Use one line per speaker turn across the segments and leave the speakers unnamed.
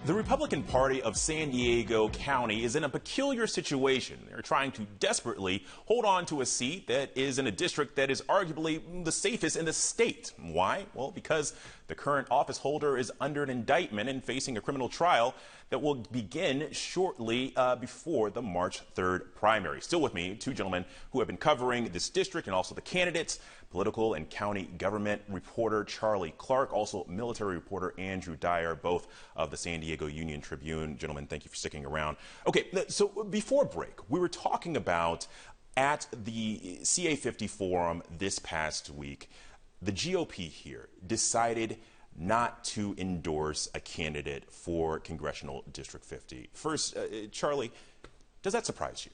The Republican Party of San Diego County is in a peculiar situation. They're trying to desperately hold on to a seat that is in a district that is arguably the safest in the state. Why? Well, because the current office holder is under an indictment and facing a criminal trial that will begin shortly before the March 3rd primary. Still with me, two gentlemen who have been covering this district and also the candidates. Political and county government reporter Charlie Clark, also military reporter Andrew Dyer, both of the San Diego Union Tribune. Gentlemen, thank you for sticking around. Okay, so before break, we were talking about at the CA50 forum this past week, the GOP here decided not to endorse a candidate for Congressional District 50. First, Charlie, does that surprise you?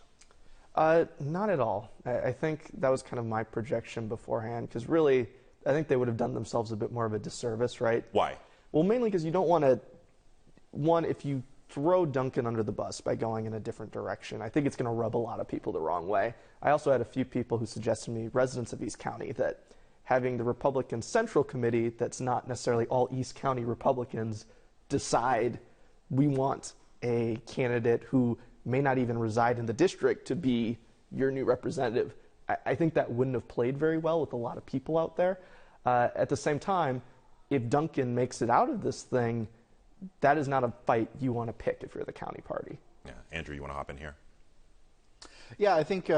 Not at all. I think that was kind of my projection beforehand, because really, I think they would have done themselves a bit more of a disservice, right?
Why?
Well, mainly because you don't want to, one, if you throw Duncan under the bus by going in a different direction, I think it's going to rub a lot of people the wrong way. I also had a few people who suggested to me, residents of East County, that having the Republican Central Committee, that's not necessarily all East County Republicans, decide we want a candidate who may not even reside in the district to be your new representative. I think that wouldn't have played very well with a lot of people out there. At the same time, if Duncan makes it out of this thing, that is not a fight you want to pick if you're the county party.
Yeah, Andrew, you want to hop in here?
Yeah, I think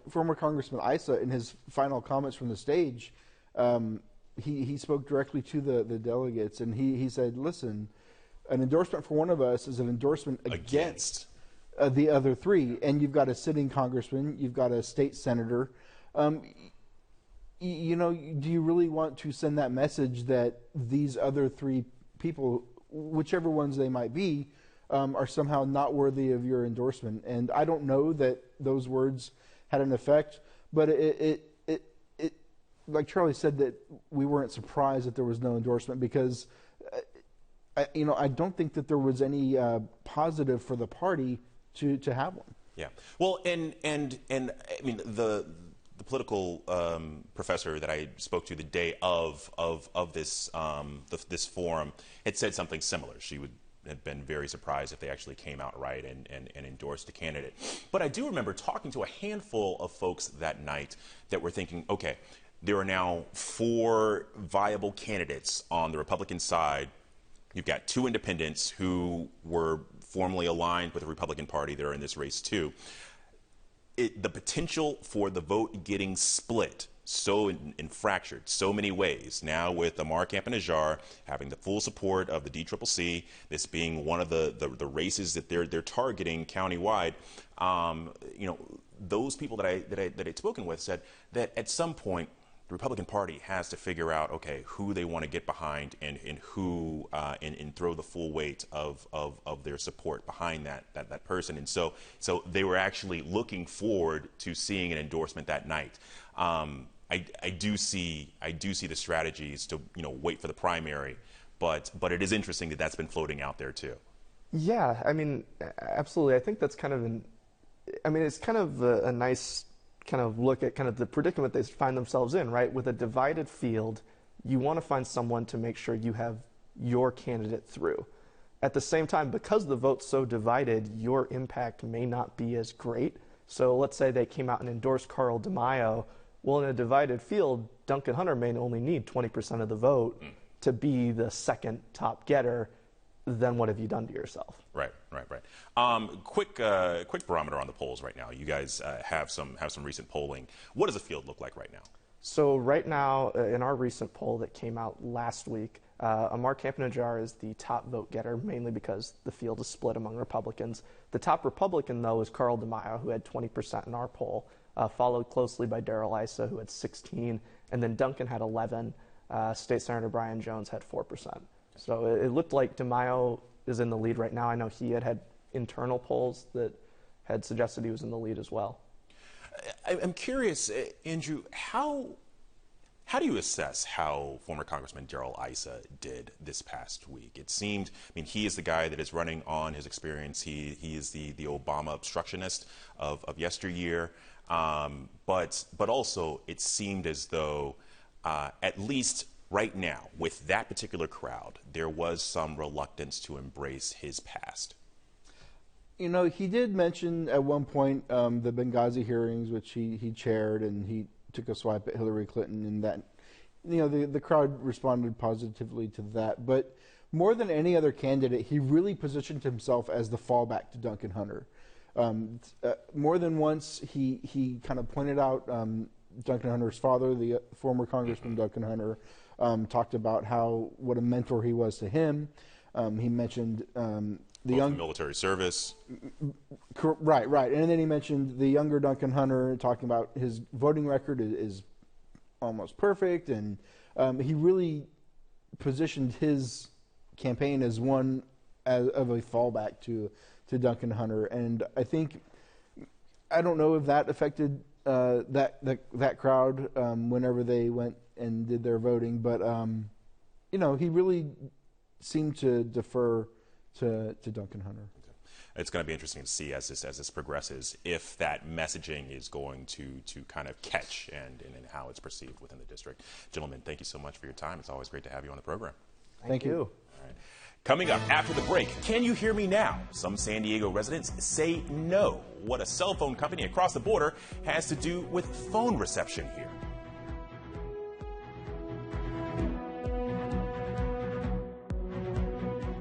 former Congressman Issa, in his final comments from the stage, he spoke directly to the delegates, and he said, listen, an endorsement for one of us is an endorsement against the other three. And you've got a sitting congressman, you've got a state senator. You know, do you really want to send that message that these other three people, whichever ones they might be, are somehow not worthy of your endorsement? And I don't know that those words had an effect, but it like Charlie said, that we weren't surprised that there was no endorsement, because I don't think that there was any positive for the party to have one.
Yeah. Well, and I mean, the political professor that I spoke to the day of this this forum had said something similar. She would have been very surprised if they actually came out right and endorsed a candidate. But I do remember talking to a handful of folks that night that were thinking, okay, there are now 4 viable candidates on the Republican side. You've got 2 independents who were formally aligned with the Republican Party that are in this race too. The potential for the vote getting split so and fractured so many ways, now with Amar Camp-Najjar having the full support of the DCCC, this being one of the races that they're targeting countywide, you know, those people that I'd spoken with said that at some point the Republican Party has to figure out, okay, who they want to get behind and who and throw the full weight of their support behind that person. And so they were actually looking forward to seeing an endorsement that night. I do see the strategies to, you know, wait for the primary, but it is interesting that that's been floating out there too.
Yeah, I mean, absolutely. I think that's kind of it's kind of a nice kind of look at kind of the predicament they find themselves in, right? With a divided field, you want to find someone to make sure you have your candidate through. At the same time, because the vote's so divided, your impact may not be as great. So let's say they came out and endorsed Carl DeMaio. Well, in a divided field, Duncan Hunter may only need 20% of the vote to be the second top getter. Then what have you done to yourself?
Right. Quick barometer on the polls right now. You guys have some recent polling. What does the field look like right now?
So right now, in our recent poll that came out last week, Amar Camp-Najjar is the top vote getter, mainly because the field is split among Republicans. The top Republican, though, is Carl DeMaio, who had 20% in our poll, followed closely by Darrell Issa, who had 16, and then Duncan had 11. State Senator Brian Jones had 4%. So it looked like DeMaio is in the lead right now. I know he had internal polls that had suggested he was in the lead as well.
I'm curious, Andrew, how do you assess how former Congressman Darrell Issa did this past week? It seemed, I mean, he is the guy that is running on his experience. He is the Obama obstructionist of yesteryear. But also it seemed as though at least right now, with that particular crowd, there was some reluctance to embrace his past.
You know, he did mention at one point the Benghazi hearings, which he chaired, and he took a swipe at Hillary Clinton, and that, you know, the crowd responded positively to that. But more than any other candidate, he really positioned himself as the fallback to Duncan Hunter. More than once, he kind of pointed out Duncan Hunter's father, the former Congressman Duncan Hunter, talked about what a mentor he was to him. He mentioned the young
military service.
Right. And then he mentioned the younger Duncan Hunter, talking about his voting record is almost perfect, and he really positioned his campaign as one of a fallback to Duncan Hunter. And I don't know if that affected that crowd whenever they went and did their voting, but you know, he really seemed to defer to Duncan Hunter.
It's going to be interesting to see as this progresses if that messaging is going to kind of catch and how it's perceived within the district. Gentlemen, thank you so much for your time. It's always great to have you on the program.
Thank you.
All right. Coming up after the break, can you hear me now? Some San Diego residents say no. What a cell phone company across the border has to do with phone reception here.